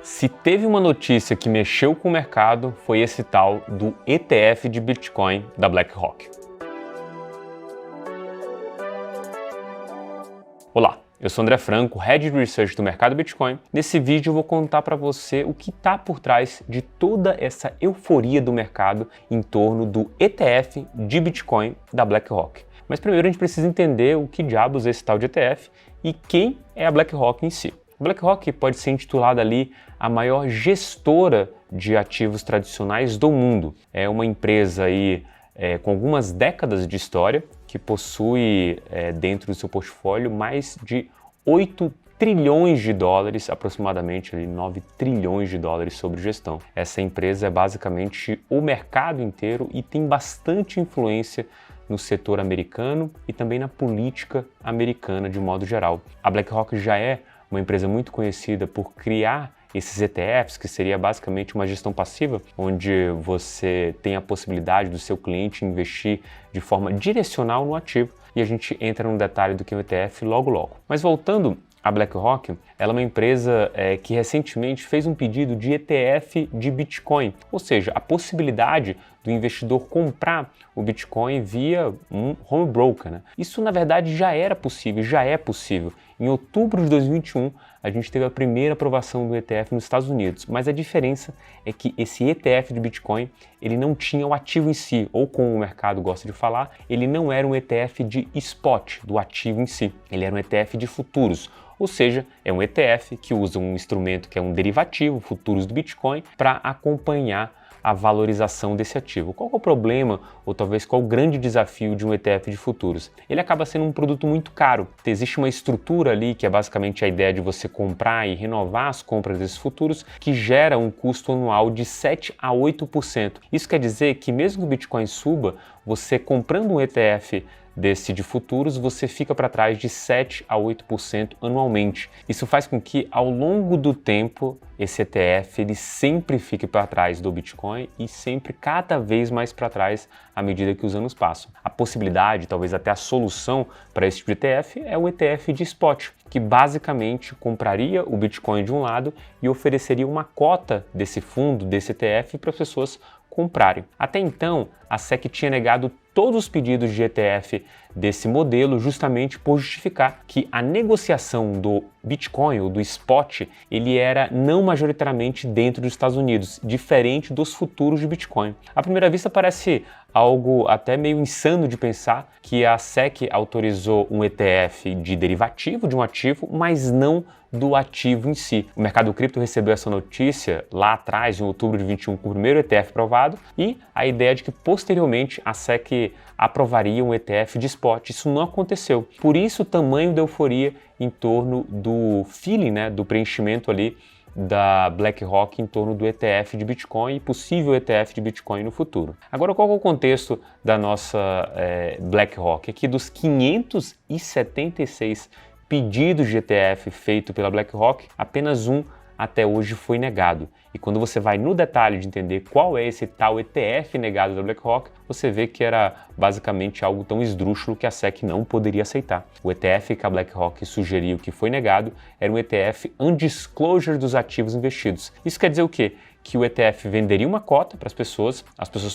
Se teve uma notícia que mexeu com o mercado, foi esse tal do ETF de Bitcoin da BlackRock. Olá, eu sou André Franco, Head de Research do mercado Bitcoin. Nesse vídeo eu vou contar para você o que está por trás de toda essa euforia do mercado em torno do ETF de Bitcoin da BlackRock. Mas primeiro a gente precisa entender o que diabos é esse tal de ETF e quem é a BlackRock em si. A BlackRock pode ser intitulada ali a maior gestora de ativos tradicionais do mundo. É uma empresa aí com algumas décadas de história que possui dentro do seu portfólio mais de 8 trilhões de dólares, aproximadamente ali, 9 trilhões de dólares sobre gestão. Essa empresa é basicamente o mercado inteiro e tem bastante influência no setor americano e também na política americana de modo geral. A BlackRock já é uma empresa muito conhecida por criar esses ETFs, que seria basicamente uma gestão passiva, onde você tem a possibilidade do seu cliente investir de forma direcional no ativo, e a gente entra no detalhe do que é um ETF logo. Mas voltando à BlackRock, ela é uma empresa que recentemente fez um pedido de ETF de Bitcoin, ou seja, a possibilidade do investidor comprar o Bitcoin via um home broker, né? Isso na verdade já é possível. Em outubro de 2021, a gente teve a primeira aprovação do ETF nos Estados Unidos, mas a diferença é que esse ETF de Bitcoin, ele não tinha o ativo em si, ou como o mercado gosta de falar, ele não era um ETF de spot, do ativo em si, ele era um ETF de futuros. Ou seja, é um ETF que usa um instrumento que é um derivativo, futuros do Bitcoin, para acompanhar a valorização desse ativo. Qual é o problema, ou talvez qual o grande desafio de um ETF de futuros? Ele acaba sendo um produto muito caro. Existe uma estrutura ali, que é basicamente a ideia de você comprar e renovar as compras desses futuros, que gera um custo anual de 7 a 8%. Isso quer dizer que mesmo que o Bitcoin suba, você comprando um ETF desse de futuros, você fica para trás de 7 a 8% anualmente. Isso faz com que, ao longo do tempo, esse ETF ele sempre fique para trás do Bitcoin e sempre cada vez mais para trás à medida que os anos passam. A possibilidade, talvez até a solução para esse tipo de ETF é o ETF de spot, que basicamente compraria o Bitcoin de um lado e ofereceria uma cota desse fundo, desse ETF, para as pessoas comprarem. Até então, a SEC tinha negado todos os pedidos de ETF desse modelo justamente por justificar que a negociação do Bitcoin ou do spot, ele era não majoritariamente dentro dos Estados Unidos, diferente dos futuros de Bitcoin. À primeira vista parece algo até meio insano de pensar que a SEC autorizou um ETF de derivativo de um ativo, mas não do ativo em si. O mercado cripto recebeu essa notícia lá atrás, em outubro de 21, com o primeiro ETF aprovado, e a ideia de que posteriormente a SEC aprovaria um ETF de spot. Isso não aconteceu. Por isso o tamanho da euforia em torno do feeling, né, do preenchimento ali da BlackRock em torno do ETF de Bitcoin e possível ETF de Bitcoin no futuro. Agora, qual é o contexto da nossa BlackRock? É que dos 576 pedidos de ETF feito pela BlackRock, apenas um até hoje foi negado. E quando você vai no detalhe de entender qual é esse tal ETF negado da BlackRock, você vê que era basicamente algo tão esdrúxulo que a SEC não poderia aceitar. O ETF que a BlackRock sugeriu que foi negado era um ETF undisclosure dos ativos investidos. Isso quer dizer o quê? Que o ETF venderia uma cota para as pessoas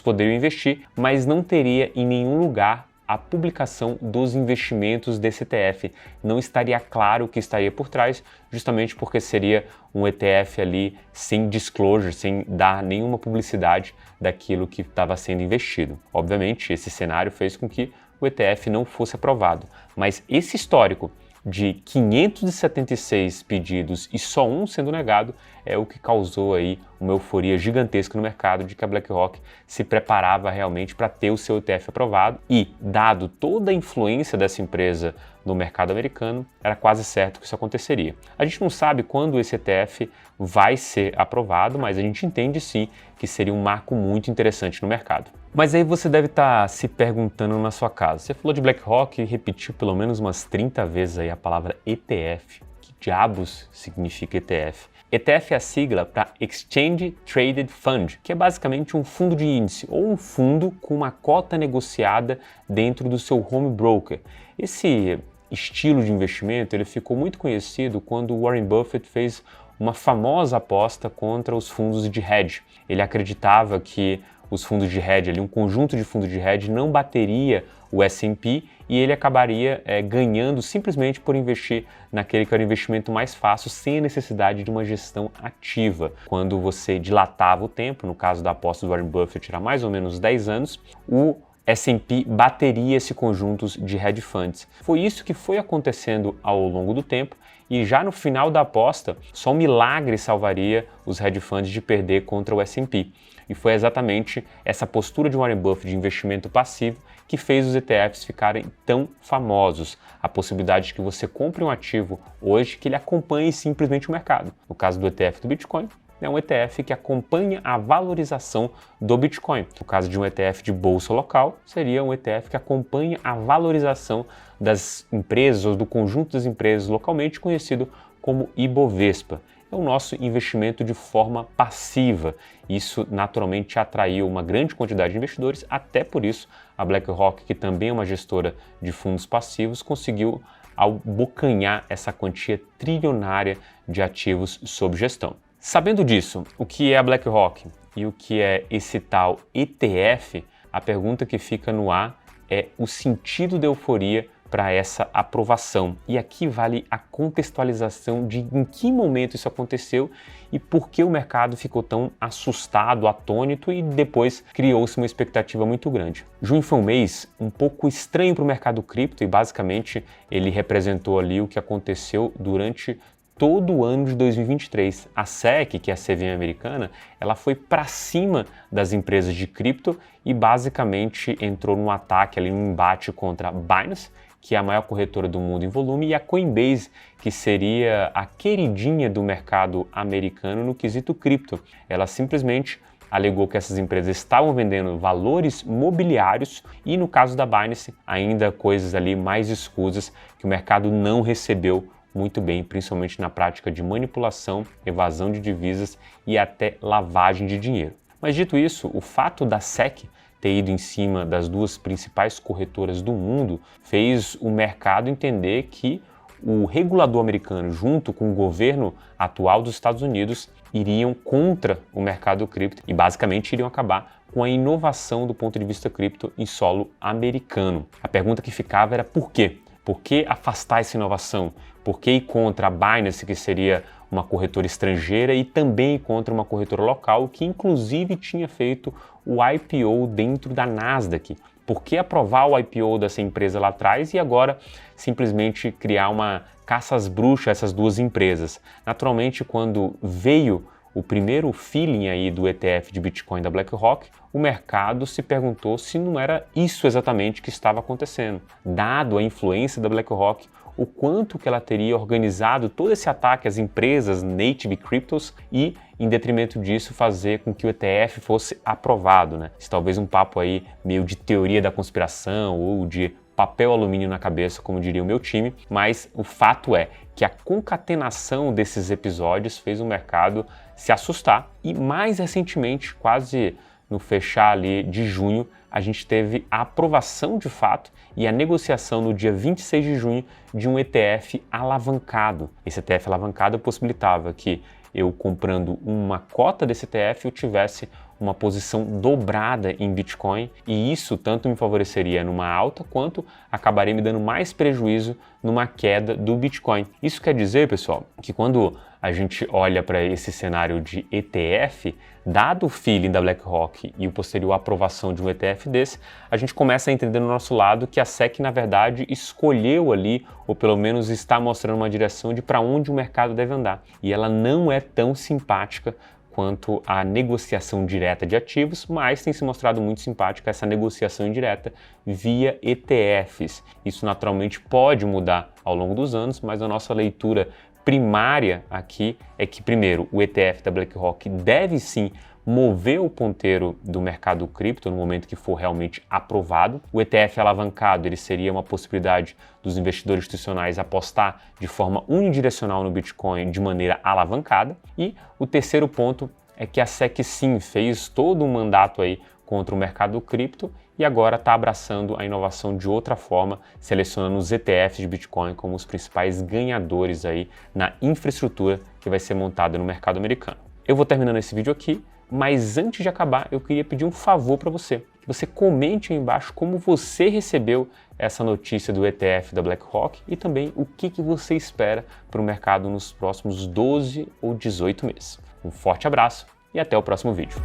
poderiam investir, mas não teria em nenhum lugar a publicação dos investimentos desse ETF. Não estaria claro o que estaria por trás, justamente porque seria um ETF ali sem disclosure, sem dar nenhuma publicidade daquilo que estava sendo investido. Obviamente, esse cenário fez com que o ETF não fosse aprovado, mas esse histórico de 576 pedidos e só um sendo negado é o que causou aí uma euforia gigantesca no mercado de que a BlackRock se preparava realmente para ter o seu ETF aprovado e, dado toda a influência dessa empresa no mercado americano, era quase certo que isso aconteceria. A gente não sabe quando esse ETF vai ser aprovado, mas a gente entende sim que seria um marco muito interessante no mercado. Mas aí você deve estar se perguntando na sua casa. Você falou de BlackRock e repetiu pelo menos umas 30 vezes aí a palavra ETF. Que diabos significa ETF? ETF é a sigla para Exchange Traded Fund, que é basicamente um fundo de índice ou um fundo com uma cota negociada dentro do seu home broker. Esse estilo de investimento ele ficou muito conhecido quando Warren Buffett fez uma famosa aposta contra os fundos de hedge. Ele acreditava que os fundos de hedge, ali, um conjunto de fundos de hedge, não bateria o S&P e ele acabaria ganhando simplesmente por investir naquele que era o investimento mais fácil, sem a necessidade de uma gestão ativa. Quando você dilatava o tempo, no caso da aposta do Warren Buffett era mais ou menos 10 anos, o S&P bateria esse conjunto de hedge funds. Foi isso que foi acontecendo ao longo do tempo e já no final da aposta, só um milagre salvaria os hedge funds de perder contra o S&P. E foi exatamente essa postura de Warren Buffett de investimento passivo que fez os ETFs ficarem tão famosos. A possibilidade de que você compre um ativo hoje que ele acompanhe simplesmente o mercado. No caso do ETF do Bitcoin, é um ETF que acompanha a valorização do Bitcoin. No caso de um ETF de bolsa local, seria um ETF que acompanha a valorização das empresas ou do conjunto das empresas localmente conhecido como Ibovespa. É o nosso investimento de forma passiva. Isso naturalmente atraiu uma grande quantidade de investidores, até por isso a BlackRock, que também é uma gestora de fundos passivos, conseguiu abocanhar essa quantia trilionária de ativos sob gestão. Sabendo disso, o que é a BlackRock e o que é esse tal ETF, a pergunta que fica no ar é o sentido da euforia para essa aprovação. E aqui vale a contextualização de em que momento isso aconteceu e por que o mercado ficou tão assustado, atônito e depois criou-se uma expectativa muito grande. Junho foi um mês um pouco estranho para o mercado cripto e basicamente ele representou ali o que aconteceu durante todo o ano de 2023. A SEC, que é a CVM americana, ela foi para cima das empresas de cripto e basicamente entrou num ataque, ali, num embate contra a Binance, que é a maior corretora do mundo em volume, e a Coinbase, que seria a queridinha do mercado americano no quesito cripto. Ela simplesmente alegou que essas empresas estavam vendendo valores mobiliários e, no caso da Binance, ainda coisas ali mais escusas que o mercado não recebeu muito bem, principalmente na prática de manipulação, evasão de divisas e até lavagem de dinheiro. Mas dito isso, o fato da SEC ter ido em cima das duas principais corretoras do mundo fez o mercado entender que o regulador americano, junto com o governo atual dos Estados Unidos, iriam contra o mercado cripto e basicamente iriam acabar com a inovação do ponto de vista cripto em solo americano. A pergunta que ficava era por quê? Por que afastar essa inovação? Por que ir contra a Binance, que seria uma corretora estrangeira, e também ir contra uma corretora local, que inclusive tinha feito o IPO dentro da Nasdaq? Por que aprovar o IPO dessa empresa lá atrás e agora simplesmente criar uma caça às bruxas a essas duas empresas? Naturalmente, quando veio o primeiro feeling aí do ETF de Bitcoin da BlackRock, o mercado se perguntou se não era isso exatamente que estava acontecendo. Dado a influência da BlackRock, o quanto que ela teria organizado todo esse ataque às empresas native cryptos e, em detrimento disso, fazer com que o ETF fosse aprovado, né? Isso talvez um papo aí meio de teoria da conspiração ou de papel alumínio na cabeça, como diria o meu time, mas o fato é que a concatenação desses episódios fez o mercado se assustar e, mais recentemente, quase no fechar ali de junho, a gente teve a aprovação de fato e a negociação no dia 26 de junho de um ETF alavancado. Esse ETF alavancado possibilitava que eu, comprando uma cota desse ETF, eu tivesse uma posição dobrada em Bitcoin e isso tanto me favoreceria numa alta quanto acabaria me dando mais prejuízo numa queda do Bitcoin. Isso quer dizer, pessoal, que quando a gente olha para esse cenário de ETF, dado o feeling da BlackRock e o posterior aprovação de um ETF desse, a gente começa a entender no nosso lado que a SEC, na verdade, escolheu ali, ou pelo menos está mostrando uma direção de para onde o mercado deve andar. E ela não é tão simpática quanto a negociação direta de ativos, mas tem se mostrado muito simpática essa negociação indireta via ETFs. Isso naturalmente pode mudar ao longo dos anos, mas a nossa leitura primária aqui é que, primeiro, o ETF da BlackRock deve sim mover o ponteiro do mercado cripto no momento que for realmente aprovado. O ETF alavancado ele seria uma possibilidade dos investidores institucionais apostar de forma unidirecional no Bitcoin de maneira alavancada. E o terceiro ponto é que a SEC sim fez todo um mandato aí contra o mercado cripto e agora está abraçando a inovação de outra forma, selecionando os ETFs de Bitcoin como os principais ganhadores aí na infraestrutura que vai ser montada no mercado americano. Eu vou terminando esse vídeo aqui, mas antes de acabar eu queria pedir um favor para você. Que você comente aí embaixo como você recebeu essa notícia do ETF da BlackRock e também o que você espera para o mercado nos próximos 12 ou 18 meses. Um forte abraço e até o próximo vídeo.